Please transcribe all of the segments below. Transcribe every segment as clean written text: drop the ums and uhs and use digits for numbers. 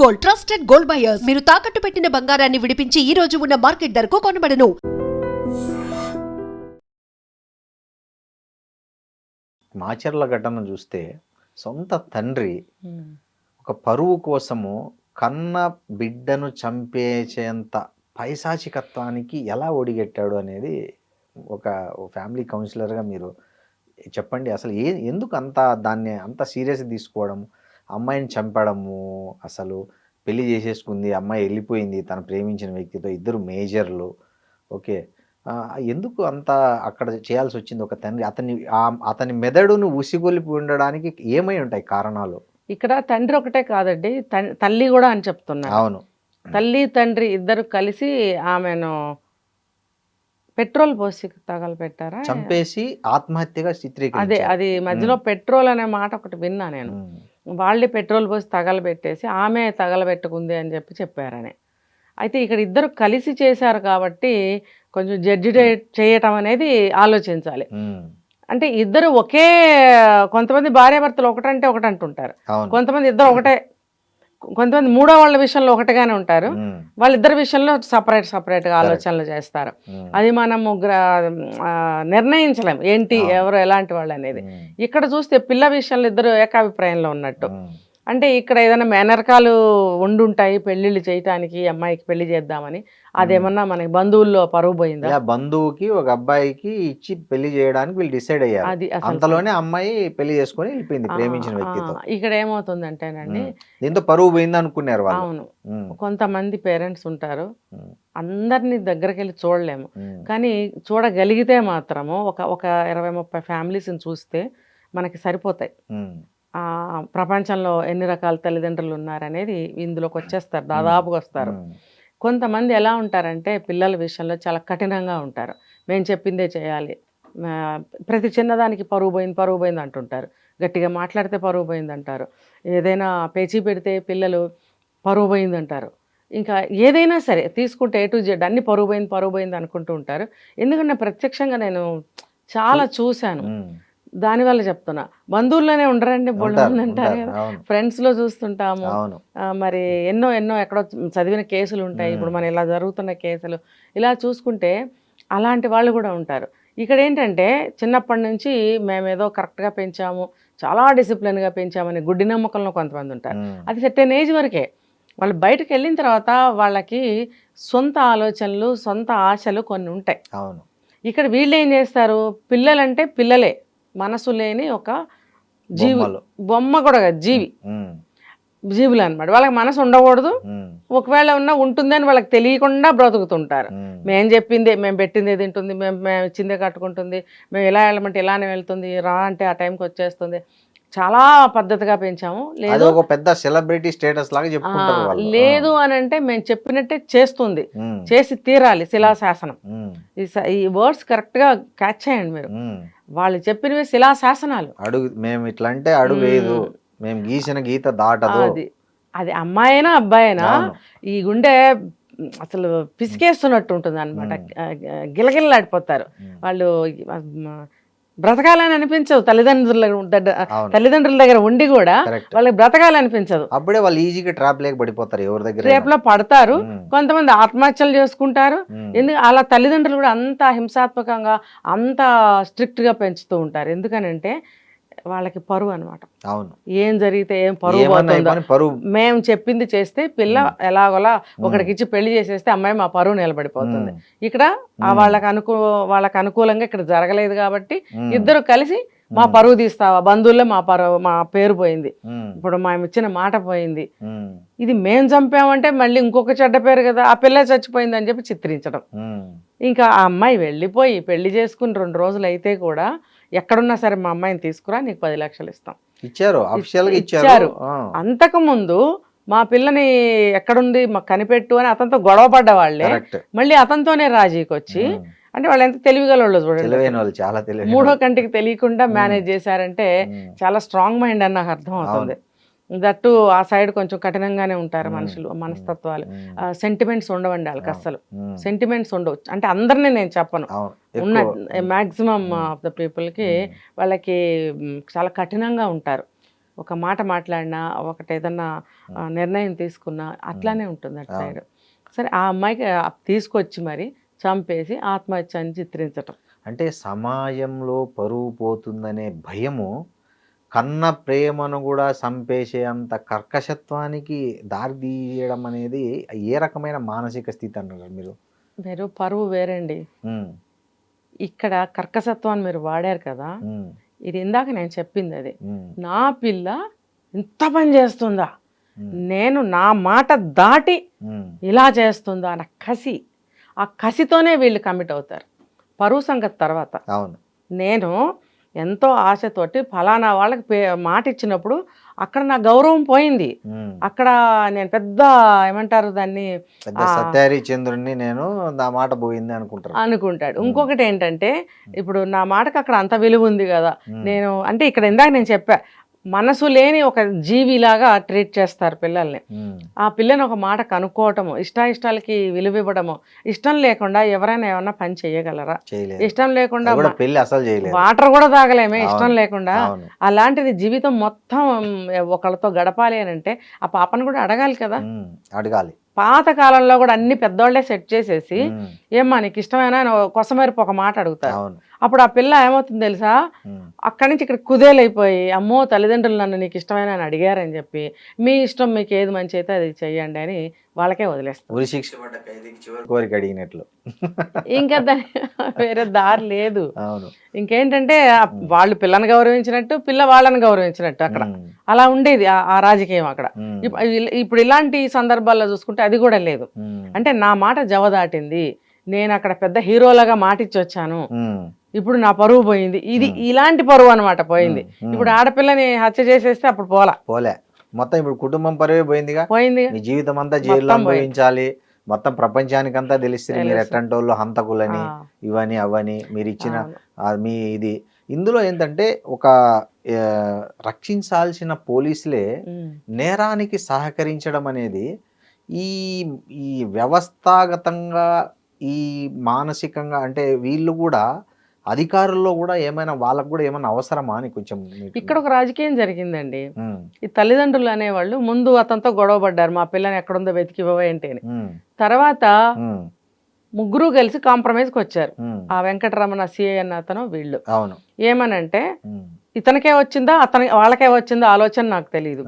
Gold, trusted gold buyers. మీరు తాకట్టు పెట్టిన బంగారాన్ని విడిపించి ఈ రోజు ఉన్న మార్కెట్ ధరకు కొనబడను. మాచర్ల ఘటన చూస్తే సొంత తండ్రి ఒక పరువు కోసము కన్న బిడ్డను చంపేసేంత పైశాచికత్వానికి ఎలా ఒడిగట్టాడు అనేది ఒక ఫ్యామిలీ కౌన్సిలర్గా మీరు చెప్పండి. అసలు ఎందుకు దాన్ని అంత సీరియస్ తీసుకోవడం, అమ్మాయిని చంపడము, అసలు పెళ్లి చేసేసుకుంది, అమ్మాయి వెళ్ళిపోయింది తను ప్రేమించిన వ్యక్తితో, ఇద్దరు మేజర్లు. ఓకే, ఎందుకు అంత అక్కడ చేయాల్సి వచ్చింది ఒక తండ్రి? అతని మెదడును ఉసిగొలిపి ఉండడానికి ఏమై ఉంటాయి కారణాలు? ఇక్కడ తండ్రి ఒకటే కాదండి, తల్లి కూడా అని చెప్తున్నారు. అవును, తల్లి తండ్రి ఇద్దరు కలిసి ఆమెను పెట్రోల్ పోసి తగలబెట్టారా, చంపేసి ఆత్మహత్యగా చిత్రీకరించారు. అదే అది మధ్యలో పెట్రోల్ అనే మాట ఒకటి విన్నా నేను. వాళ్ళే పెట్రోల్ పోసి తగలబెట్టేసి ఆమె తగలబెట్టుకుంది అని చెప్పారని. అయితే ఇక్కడ ఇద్దరు కలిసి చేశారు కాబట్టి కొంచెం జడ్జి చేయటం అనేది ఆలోచించాలి. అంటే ఇద్దరు ఒకే, కొంతమంది భార్యాభర్తలు ఒకటంటే ఒకటి అంటుంటారు, కొంతమంది ఇద్దరు ఒకటే, కొంతమంది మూడో వాళ్ళ విషయంలో ఒకటిగానే ఉంటారు, వాళ్ళిద్దరి విషయంలో సపరేట్గా ఆలోచనలు చేస్తారు. అది మనము నిర్ణయించలేము ఏంటి ఎవరు ఎలాంటి వాళ్ళు అనేది. ఇక్కడ చూస్తే పిల్ల విషయంలో ఇద్దరు ఏకాభిప్రాయంలో ఉన్నట్టు. అంటే ఇక్కడ ఏదైనా మేనరకాలు ఉండుంటాయి పెళ్లిళ్ళు చేయటానికి, అమ్మాయికి పెళ్లి చేద్దామని. అదేమన్నా మనకి బంధువుల్లో పరువు పోయిందా? బంధువుకి ఒక అబ్బాయికి ఇచ్చి పెళ్లి చేయడానికి వీళ్ళు డిసైడ్ అయ్యారు. అది అంతలోనే అమ్మాయి పెళ్లి చేసుకొని వెళ్ళిపోయింది ప్రేమించిన వ్యక్తితో. ఇక్కడ ఏమవుతుందంటేనండి, దీంతో పరువు పోయింది అనుకున్నారు వాళ్ళు. అవును, కొంతమంది పేరెంట్స్ ఉంటారు, అందరినీ దగ్గరికి వెళ్ళి చూడలేము, కానీ చూడగలిగితే మాత్రము ఒక 20-30 ఫ్యామిలీస్ని చూస్తే మనకి సరిపోతాయి. ప్రపంచంలో ఎన్ని రకాల తల్లిదండ్రులు ఉన్నారనేది ఇందులోకి వచ్చేస్తారు, దాదాపుగా వస్తారు. కొంతమంది ఎలా ఉంటారంటే పిల్లల విషయంలో చాలా కఠినంగా ఉంటారు. మేము చెప్పిందే చేయాలి, ప్రతి చిన్నదానికి పరువు పోయింది అంటుంటారు, గట్టిగా మాట్లాడితే పరువు పోయింది అంటారు, ఏదైనా పేచీ పెడితే పిల్లలు పరువు పోయింది అంటారు. ఇంకా ఏదైనా సరే తీసుకుంటే A to Z అన్ని పరువు పోయింది అనుకుంటూ ఉంటారు. ఎందుకంటే ప్రత్యక్షంగా నేను చాలా చూశాను, దానివల్ల చెప్తున్నా. బంధువుల్లోనే ఉండరండి, బోల్డ్ అంటారు కదా, ఫ్రెండ్స్లో చూస్తుంటాము. మరి ఎన్నో ఎక్కడో చదివిన కేసులు ఉంటాయి, ఇప్పుడు మన ఇలా జరుగుతున్న కేసులు ఇలా చూసుకుంటే అలాంటి వాళ్ళు కూడా ఉంటారు. ఇక్కడ ఏంటంటే చిన్నప్పటి నుంచి మేమేదో కరెక్ట్గా పెంచాము, చాలా డిసిప్లిన్గా పెంచామని గుడ్డి నమ్మకంలో కొంతమంది ఉంటారు. అది సర్టెన్ ఏజ్ వరకే. వాళ్ళు బయటకు వెళ్ళిన తర్వాత వాళ్ళకి సొంత ఆలోచనలు, సొంత ఆశలు కొన్ని ఉంటాయి. ఇక్కడ వీళ్ళు ఏం చేస్తారు, పిల్లలంటే పిల్లలే, మనసు లేని ఒక జీవి, బొమ్మ కూడా జీవులు అనమాట. వాళ్ళకి మనసు ఉండకూడదు, ఒకవేళ ఉంటుందని వాళ్ళకి తెలియకుండా బ్రతుకుతుంటారు. మేము చెప్పిందే, మేము పెట్టిందే తింటుంది, మేము ఇచ్చిందే కట్టుకుంటుంది, మేము ఇలా వెళ్ళమంటే ఇలానే వెళ్తుంది, రా అంటే ఆ టైంకి వచ్చేస్తుంది. చాలా పద్ధతిగా పెంచాము. లేదు ఒక పెద్ద సెలబ్రిటీ స్టేటస్ లాగా చెప్పుకుంటారు. లేదు అని అంటే మేము చెప్పినట్టే చేస్తుంది, చేసి తీరాలి, శిలాశాసనం. ఈ వర్డ్స్ కరెక్ట్ గా క్యాచ్ చేయండి మీరు. వాళ్ళు చెప్పినవి శిలాశాసనాలు. అడుగు మేము ఇట్లా అంటే అడుగు వేయదు, మేము గీసిన గీత దాటదు. అది అమ్మాయినా అబ్బాయినా ఈ గుండె అసలు పిసికేస్తున్నట్టు ఉంటుంది అనమాట, గిలగిల్లాడిపోతారు వాళ్ళు. బ్రతకాలని అనిపించదు తల్లిదండ్రుల దగ్గర ఉండి కూడా వాళ్ళకి బ్రతకాలనిపించదు. అప్పుడే వాళ్ళు ఈజీగా ట్రాప్ లేక పడిపోతారు, ఎవరి దగ్గర ట్రాప్ లో పడతారు. కొంతమంది ఆత్మహత్యలు చేసుకుంటారు. ఎందుకు అలా తల్లిదండ్రులు కూడా అంత హింసాత్మకంగా అంత స్ట్రిక్ట్ గా పెంచుతూ ఉంటారు. ఎందుకనంటే వాళ్ళకి పరువు అనమాట. ఏం జరిగితే ఏం పరువు, మేము చెప్పింది చేస్తే పిల్ల ఎలాగోలా ఒకడికి ఇచ్చి పెళ్లి చేసేస్తే అమ్మాయి మా పరువు నిలబడిపోతుంది. ఇక్కడ వాళ్ళకి అనుకూలంగా ఇక్కడ జరగలేదు కాబట్టి ఇద్దరు కలిసి మా పరువు తీస్తావా, బంధువుల్లో మా పేరు పోయింది, ఇప్పుడు మేము ఇచ్చిన మాట పోయింది, ఇది మేం చంపామంటే మళ్ళీ ఇంకొక చెడ్డ పేరు కదా, ఆ పిల్ల చచ్చిపోయింది అని చెప్పి చిత్రించడం. ఇంకా ఆ అమ్మాయి వెళ్ళిపోయి పెళ్లి చేసుకుని 2 రోజులు అయితే కూడా ఎక్కడున్నా సరే మా అమ్మాయిని తీసుకురా, నీకు 10 లక్షలు ఇస్తాం ఇచ్చారు. అంతకు ముందు మా పిల్లని ఎక్కడుంది మాకు కనిపెట్టు అని అతనితో గొడవ పడ్డ వాళ్ళే మళ్ళీ అతనితోనే రాజీకి వచ్చి, అంటే వాళ్ళు ఎంత తెలివిగల చూడండి, మూడో కంటికి తెలియకుండా మేనేజ్ చేశారంటే చాలా స్ట్రాంగ్ మైండ్ అని నాకు అర్థం అవుతుంది. దట్టు ఆ సైడ్ కొంచెం కఠినంగానే ఉంటారు మనుషులు, మనస్తత్వాలు. సెంటిమెంట్స్ ఉండవండి వాళ్ళకి, అస్సలు సెంటిమెంట్స్ ఉండవు. అంటే అందరినీ నేను చెప్పను, ఉన్న మ్యాక్సిమం ఆఫ్ ద పీపుల్కి వాళ్ళకి చాలా కఠినంగా ఉంటారు. ఒక మాట మాట్లాడినా ఒకటి ఏదన్నా నిర్ణయం తీసుకున్నా అట్లానే ఉంటుంది అటు సైడ్. సరే ఆ అమ్మాయికి తీసుకొచ్చి మరి చంపేసి ఆత్మహత్య అని చిత్రించటం. అంటే సమాజంలో పరువు పోతుందనే భయము కన్న ప్రేమను కూడా చంపేసే అంత కర్కశత్వానికి దారి తీయడం అనేది ఏ రకమైన మానసిక స్థితి అన్నారు మీరు? మీరు పరువు వేరండి, ఉమ్, ఇక్కడ కర్కసత్వాన్ని మీరు వాడారు కదా, ఉమ్, ఇది ఇందాక నేను చెప్పింది అది. ఉమ్, నా పిల్ల ఇంత పని చేస్తుందా, ఉమ్, నేను నా మాట దాటి ఉమ్, ఇలా చేస్తుందా అన్న కసి, ఆ కసితోనే వీళ్ళు కమిట్ అవుతారు. పరువు సంగతి తర్వాత. అవును. నేను ఎంతో ఆశతోటి ఫలానా వాళ్ళకి మాట ఇచ్చినప్పుడు అక్కడ నా గౌరవం పోయింది. ఉమ్. అక్కడ నేను పెద్ద ఏమంటారు దాన్ని పెద్ద సత్యహరిచంద్రుడిని నేను నా మాట పోయింది అనుకుంటారు. అనుకుంటాడు. ఇంకొకటి ఏంటంటే ఇప్పుడు నా మాటకు అక్కడ అంత విలువ ఉంది కదా, ఉమ్, నేను అంటే ఇక్కడ ఇందాక నేను చెప్పా, మనసు లేని ఒక జీవిలాగా ట్రీట్ చేస్తారు పిల్లల్ని. ఉమ్, ఆ పిల్లని ఒక మాట కనుక్కోవటము, ఇష్టాయిష్టాలకి విలువ ఇవ్వడము. ఇష్టం లేకుండా ఎవరైనా ఏమన్నా పని చేయగలరా? చేయలేదు. ఇష్టం లేకుండా అది కూడా పెళ్లి అసలు చేయలేదు. వాటర్ కూడా తాగలేమే ఇష్టం అవును. లేకుండా. అవును. అలాంటిది జీవితం మొత్తం ఒకళ్ళతో గడపాలి అని అంటే ఆ పాపను కూడా అడగాలి కదా. ఉమ్, అడగాలి. పాత కాలంలో కూడా అన్ని పెద్దోళ్లే సెట్ చేసేసి ఉమ్, ఏమ్మా నీకు ఇష్టమైనా కొసమేరపు ఒక మాట అడుగుతారు. అవును. అప్పుడు ఆ పిల్ల ఏమవుతుంది తెలుసా, ఉమ్, అక్కడి నుంచి ఇక్కడ కుదేలైపోయి అమ్మో తల్లిదండ్రులు నన్ను నీకు ఇష్టమైన అని అడిగారని చెప్పి మీ ఇష్టం మీకు ఏది మంచి అయితే అది చెయ్యండి అని వాళ్ళకే వదిలేస్తారు. ఉరి శిక్ష పడ్డ ఖైదీకి చివరి కోరిక అడిగినట్లు. ఇంకా వేరే దారి లేదు. అవును. ఇంకేంటంటే వాళ్ళు పిల్లని గౌరవించినట్టు పిల్ల వాళ్ళని గౌరవించినట్టు అక్కడ ఉమ్, అలా ఉండేది ఆ రాజకీయం అక్కడ. ఉమ్, ఇప్పుడు ఇలాంటి సందర్భాల్లో చూసుకుంటే అది కూడా లేదు. ఉమ్, అంటే నా మాట జవదాటింది, నేను అక్కడ పెద్ద హీరోలాగా మాటిచ్చి వచ్చాను, ఉమ్, ఇప్పుడు నా పరువు పోయింది, ఇది ఇలాంటి పరువు అనమాట పోయింది. ఉమ్. ఇప్పుడు ఆడపిల్లని హత్య చేసేస్తే అప్పుడు పోలే మొత్తం ఇప్పుడు కుటుంబం పరువే పోయిందిగా. పోయింది. మీ జీవితం అంతా జైల్లో మొత్తం పోయింది. అనుభవించాలి. మొత్తం ప్రపంచానికంతా తెలిస్తే మీరు తెలుసు. ఎట్టంటోళ్ళు హంతకులని ఇవని అవని మీరు ఇచ్చిన మీ ఇది ఇందులో ఏంటంటే ఒక రక్షించాల్సిన పోలీసులే నేరానికి సహకరించడం అనేది ఈ ఈ వ్యవస్థాగతంగా ఈ మానసికంగా అంటే వీళ్ళు కూడా అధికారుల్లో కూడా ఏమైనా వాళ్ళకు కూడా ఏమైనా అవసరమా అని కొంచెం ఇక్కడ ఒక రాజకీయం జరిగిందండి. ఈ తల్లిదండ్రులు అనేవాళ్ళు ముందు అతనితో గొడవ పడ్డారు, మా పిల్లని ఎక్కడుందో వెతికి ఇవ్వండి అని. తర్వాత ముగ్గురు కలిసి కాంప్రమైజ్కి వచ్చారు. ఆ వెంకటరమణ సిఐ అన్న అతను వీళ్ళు. అవును. ఏమనంటే ఇతనికే వచ్చిందా వాళ్ళకే వచ్చిందా ఆలోచన నాకు తెలియదు.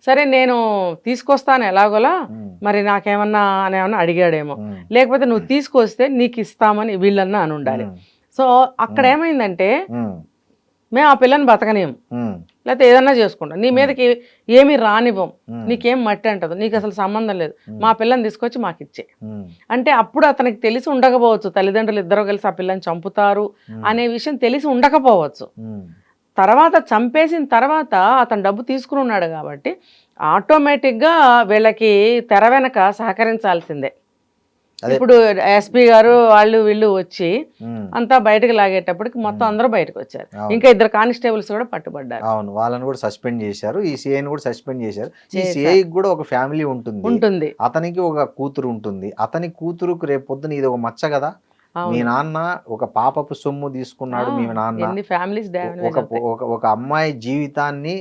సరే నేను తీసుకొస్తాను ఎలాగోలా, మరి నాకేమన్నా అనేమన్నా అడిగాడేమో, లేకపోతే నువ్వు తీసుకొస్తే నీకు ఇస్తామని వీళ్ళన్నా అని ఉండాలి. సో అక్కడ ఏమైందంటే మేము ఆ పిల్లని బతకనేం, లేకపోతే ఏదన్నా చేసుకుంటాం, నీ మీదకి ఏమి రానివ్వం, నీకేం మట్టి అంటదు, నీకు అసలు సంబంధం లేదు, మా పిల్లని తీసుకొచ్చి మాకు ఇచ్చే అంటే అప్పుడు అతనికి తెలిసి ఉండకపోవచ్చు తల్లిదండ్రులు ఇద్దరు కలిసి ఆ పిల్లని చంపుతారు అనే విషయం తెలిసి ఉండకపోవచ్చు. తర్వాత చంపేసిన తర్వాత అతను డబ్బు తీసుకుని ఉన్నాడు కాబట్టి ఆటోమేటిక్గా వీళ్ళకి తెర వెనక సహకరించాల్సిందే. ఇప్పుడు ఎస్పీ గారు వాళ్ళు వీళ్ళు వచ్చి అంతా బయటకు లాగేటప్పటికి మొత్తం అందరూ బయటకు వచ్చారు. ఇంకా ఇద్దరు కానిస్టేబుల్స్ కూడా పట్టుబడ్డారు. అవును, వాళ్ళని కూడా సస్పెండ్ చేశారు. ఈ సిఐని కూడా సస్పెండ్ చేశారు. ఈ సిఐకి కూడా ఒక ఫ్యామిలీ ఉంటుంది, అతనికి ఒక కూతురు ఉంటుంది. అతని కూతురుకు రేపు పొద్దున ఇది ఒక మచ్చ కదా. మీ నాన్న ఒక పాపపు సొమ్ము తీసుకున్నాడు, మీ నాన్న ఒక అమ్మాయి జీవితాన్ని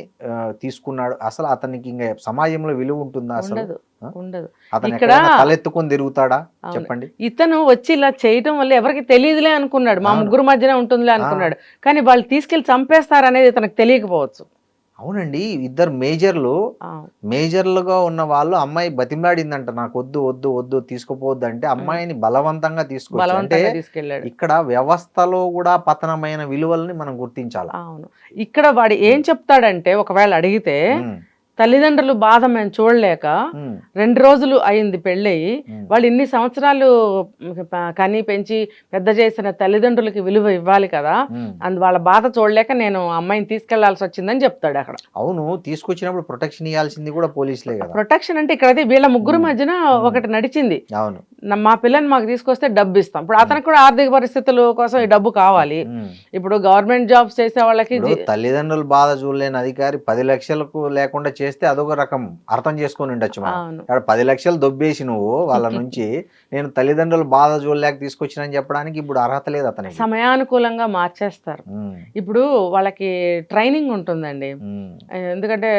తీసుకున్నాడు. అసలు అతనికి ఇంకా సమాజంలో విలువ ఉంటుందా? అసలు ఉండదు. అతను తలెత్తుకొని తిరుగుతాడా చెప్పండి? ఇతను వచ్చి ఇలా చేయటం వల్ల ఎవరికి తెలియదులే అనుకున్నాడు, మా ముగ్గురు మధ్యనే ఉంటుందిలే అనుకున్నాడు. కానీ వాళ్ళు తీసుకెళ్లి చంపేస్తారు అనేది ఇతనికి తెలియకపోవచ్చు. అవునండి, ఇద్దరు మేజర్లుగా ఉన్న వాళ్ళు అమ్మాయి బతిమలాడిందంట, నాకు వద్దు వద్దు వద్దు తీసుకుపోవద్దు అంటే అమ్మాయిని బలవంతంగా తీసుకెళ్ళాడు. ఇక్కడ వ్యవస్థలో కూడా పతనమైన విలువల్ని మనం గుర్తించాలి. అవును, ఇక్కడ వాడు ఏం చెప్తాడంటే ఒకవేళ అడిగితే తల్లిదండ్రులు బాధ మేము చూడలేక 2 రోజులు అయింది పెళ్ళయి, వాళ్ళు ఇన్ని సంవత్సరాలు కని పెంచి పెద్ద చేసిన తల్లిదండ్రులకి విలువ ఇవ్వాలి కదా, వాళ్ళ బాధ చూడలేక నేను అమ్మాయిని తీసుకెళ్లాల్సి వచ్చిందని చెప్తాడు అక్కడ. అవును, తీసుకొచ్చినప్పుడు ప్రొటెక్షన్ ఇవ్వాల్సింది కూడా పోలీసులే కదా. ప్రొటెక్షన్ అంటే ఇక్కడ వీళ్ళ ముగ్గురు మధ్యన ఒకటి నడిచింది. అవును, మా పిల్లని మాకు తీసుకొస్తే డబ్బు ఇస్తాం. ఇప్పుడు అతనికి కూడా ఆర్థిక పరిస్థితుల కోసం ఈ డబ్బు కావాలి. ఇప్పుడు గవర్నమెంట్ జాబ్స్ చేసే వాళ్ళకి ఇప్పుడు తల్లిదండ్రుల బాధ చూడలేని అధికారి 10 లక్షలకు లేకుండా చేస్తే అదొక రకం అర్థం చేసుకొని ఉండొచ్చు మనం. అవును. ఇక్కడ 10 లక్షలు దొబ్బేసి నువ్వు వాళ్ళ నుంచి నేను తల్లిదండ్రుల బాధ చూడలేక తీసుకొచ్చినని చెప్పడానికి ఇప్పుడు అర్హత లేదు అతనికి. సమయానుకూలంగా మార్చేస్తారు. ఇప్పుడు వాళ్ళకి ట్రైనింగ్ ఉంటుందండి. ఎందుకంటే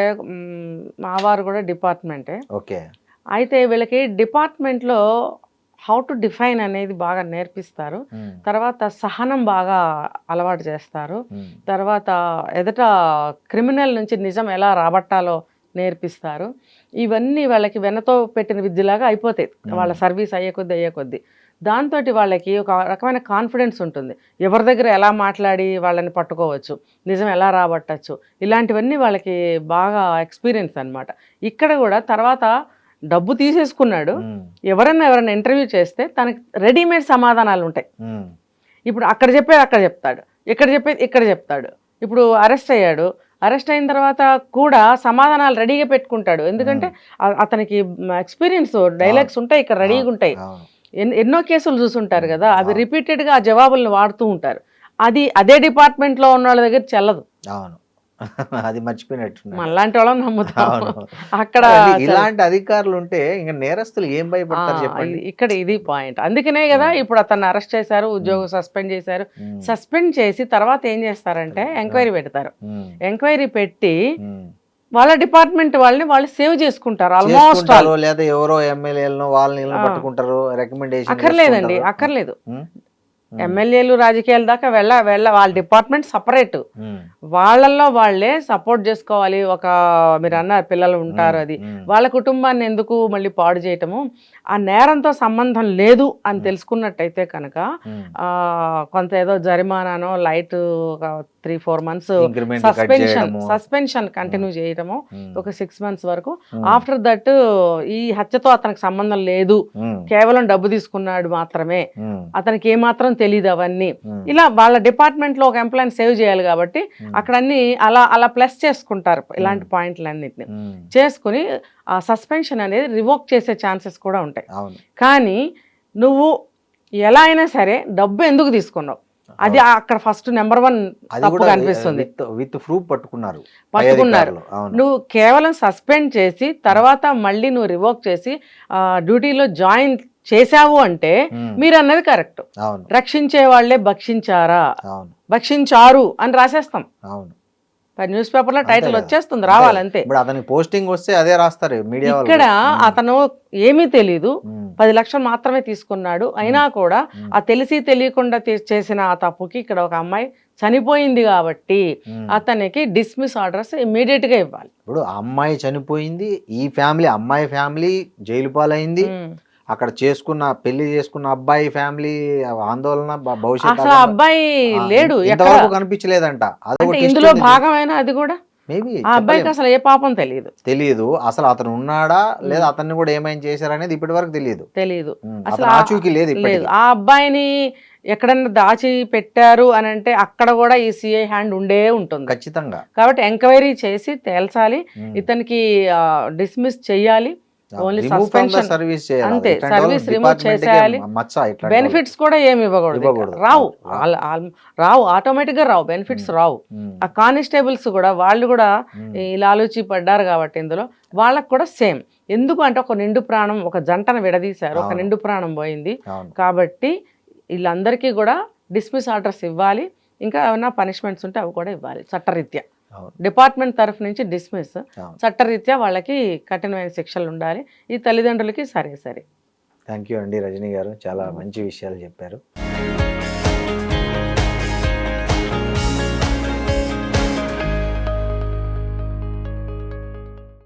మా వారు కూడా డిపార్ట్మెంటే. ఓకే. అయితే వీళ్ళకి డిపార్ట్మెంట్లో హౌ టు డిఫైన్ అనేది బాగా నేర్పిస్తారు. తర్వాత సహనం బాగా అలవాటు చేస్తారు. తర్వాత ఎదుట క్రిమినల్ నుంచి నిజం ఎలా రాబట్టాలో నేర్పిస్తారు. ఇవన్నీ వాళ్ళకి వెన్నతో పెట్టిన విద్యలాగా అయిపోతాయి వాళ్ళ సర్వీస్ అయ్యే కొద్దీ. దాంతో వాళ్ళకి ఒక రకమైన కాన్ఫిడెన్స్ ఉంటుంది. ఎవరి దగ్గర ఎలా మాట్లాడి వాళ్ళని పట్టుకోవచ్చు, నిజం ఎలా రాబట్టచ్చు, ఇలాంటివన్నీ వాళ్ళకి బాగా ఎక్స్పీరియన్స్ అన్నమాట. ఇక్కడ కూడా తర్వాత డబ్బు తీసేసుకున్నాడు, ఎవరన్నా ఇంటర్వ్యూ చేస్తే తనకి రెడీమేడ్ సమాధానాలు ఉంటాయి. ఇప్పుడు అక్కడ చెప్పేది అక్కడ చెప్తాడు, ఇక్కడ చెప్పేది ఇక్కడ చెప్తాడు. ఇప్పుడు అరెస్ట్ అయ్యాడు, అరెస్ట్ అయిన తర్వాత కూడా సమాధానాలు రెడీగా పెట్టుకుంటాడు. ఎందుకంటే అతనికి ఎక్స్పీరియన్స్, డైలాగ్స్ ఉంటాయి ఇక్కడ రెడీగా ఉంటాయి. ఎన్నో కేసులు చూసుంటారు కదా, అవి రిపీటెడ్గా ఆ జవాబులను వాడుతూ ఉంటారు. అదే డిపార్ట్మెంట్లో ఉన్న వాళ్ళ దగ్గర చెల్లదు. అది మర్చిపోయినట్టు మనలాంటి వాళ్ళని నమ్ముతాం. అక్కడ ఇలాంటి అధికారులు ఉంటే ఇంకా నేరస్తులు ఏం భయపడతారు చెప్పండి. ఇక్కడ ఇది పాయింట్. అందుకనే కదా ఇప్పుడు అతన్ని అరెస్ట్ చేశారు, ఉద్యోగం సస్పెండ్ చేశారు. సస్పెండ్ చేసి తర్వాత ఏం చేస్తారంటే ఎంక్వైరీ పెడతారు. ఎంక్వైరీ పెట్టి వాళ్ళ డిపార్ట్మెంట్ వాళ్ళు సేవ్ చేసుకుంటారు. ఆల్మోస్ట్ లేదా ఎవరో ఎమ్మెల్యేలను వాళ్ళని పట్టుకుంటారు, రికమెండేషన్ అక్కర్లేదండి, అక్కర్లేదు. ఎమ్మెల్యేలు రాజకీయాల దాకా వాళ్ళ డిపార్ట్మెంట్ సపరేట్, వాళ్ళల్లో వాళ్ళే సపోర్ట్ చేసుకోవాలి. మీరు అన్నారు పిల్లలు ఉంటారు, అది వాళ్ళ కుటుంబాన్ని ఎందుకు మళ్ళీ పాడు చేయటము. ఆ నేరంతో సంబంధం లేదు అని తెలుసుకున్నట్టయితే కనుక కొంత ఏదో జరిమానానో లైట్ 3-4 months సస్పెన్షన్ కంటిన్యూ చేయటము, ఒక 6 months వరకు. ఆఫ్టర్ దట్ ఈ హత్యతో అతనికి సంబంధం లేదు, కేవలం డబ్బు తీసుకున్నాడు మాత్రమే, అతనికి ఏమాత్రం తెలియదు అవన్నీ. ఇలా వాళ్ళ డిపార్ట్మెంట్ లో ఒక ఎంప్లాయీని సేవ్ చేయాలి కాబట్టి అక్కడ అన్ని అలా ప్లస్ చేసుకుంటారు. ఇలాంటి పాయింట్లన్నిటిని చేసుకుని ఆ సస్పెన్షన్ అనేది రివోక్ చేసే ఛాన్సెస్ కూడా ఉంటాయి. కానీ నువ్వు ఎలా అయినా సరే డబ్బు ఎందుకు తీసుకున్నావు, అది అక్కడ ఫస్ట్ నెంబర్ 1 తప్పుగా అనిపిస్తుంది. విత్ ప్రూఫ్ పట్టుకున్నారు. నువ్వు కేవలం సస్పెండ్ చేసి తర్వాత మళ్ళీ నువ్వు రివోక్ చేసి డ్యూటీలో జాయిన్ చేశావు అంటే మీరు అన్నది కరెక్ట్. రక్షించే వాళ్లే భక్షించారు అని రాసేస్తాం. న్యూస్ పేపర్ లో టైటిల్ వచ్చేస్తుంది, రావాలంతే. అతని పోస్టింగ్ వస్తే అదే రాస్తారు మీడియా. ఇక్కడ అతను ఏమీ తెలీదు, 10 లక్షలు మాత్రమే తీసుకున్నాడు. అయినా కూడా ఆ తెలిసి తెలియకుండా చేసిన ఆ తప్పుకి ఇక్కడ ఒక అమ్మాయి చనిపోయింది కాబట్టి అతనికి డిస్మిస్ ఆర్డర్స్ ఇమ్మీడియట్ గా ఇవ్వాలి. ఇప్పుడు అమ్మాయి చనిపోయింది, ఈ అమ్మాయి ఫ్యామిలీ జైలు పాలైంది, అక్కడ పెళ్లి చేసుకున్న అబ్బాయి ఫ్యామిలీ ఆందోళన, భవిష్యత్తు అబ్బాయి లేడు, కనిపించలేదంట. ఇందులో భాగమైన అది కూడా మేబీ ఆ అబ్బాయికి అసలు ఏ పాపం తెలియదు. అసలు అతను ఉన్నాడా లేదా అతన్ని కూడా ఏమైనా చేశారనేది ఇప్పటి వరకు తెలియదు. అసలు ఆచూకీ లేదు. ఆ అబ్బాయిని ఎక్కడన్నా దాచి పెట్టారు అని అంటే అక్కడ కూడా ఈ సిఐ హ్యాండ్ ఉండే ఉంటుంది ఖచ్చితంగా. కాబట్టి ఎంక్వైరీ చేసి తేల్చాలి, ఇతనికి డిస్మిస్ చెయ్యాలి. ఓన్లీ సస్పెన్షన్ అంతే, సర్వీస్ రిమూవ్ చేసేయాలి. బెనిఫిట్స్ కూడా ఏమి ఇవ్వకూడదు, రావు ఆటోమేటిక్ గా రావు, బెనిఫిట్స్ రావు. ఆ కానిస్టేబుల్స్ కూడా వాళ్ళు కూడా ఇలా ఆలోచి పడ్డారు కాబట్టి ఇందులో వాళ్ళకు కూడా సేమ్. ఎందుకు అంటే ఒక నిండు ప్రాణం, ఒక జంటను విడదీశారు, ఒక నిండు ప్రాణం పోయింది కాబట్టి వీళ్ళందరికీ కూడా డిస్మిస్ ఆర్డర్స్ ఇవ్వాలి. ఇంకా ఏమైనా పనిష్మెంట్స్ ఉంటే అవి కూడా ఇవ్వాలి చట్టరీత్యా. డిపార్ట్మెంట్ తరఫు నుంచి డిస్మిస్, చట్టరీత్యా వాళ్ళకి కఠినమైన శిక్షలు ఉండాలి. ఈ తల్లిదండ్రులకి సరే. థ్యాంక్ యూ అండి రజనీ గారు, చాలా మంచి విషయాలు చెప్పారు.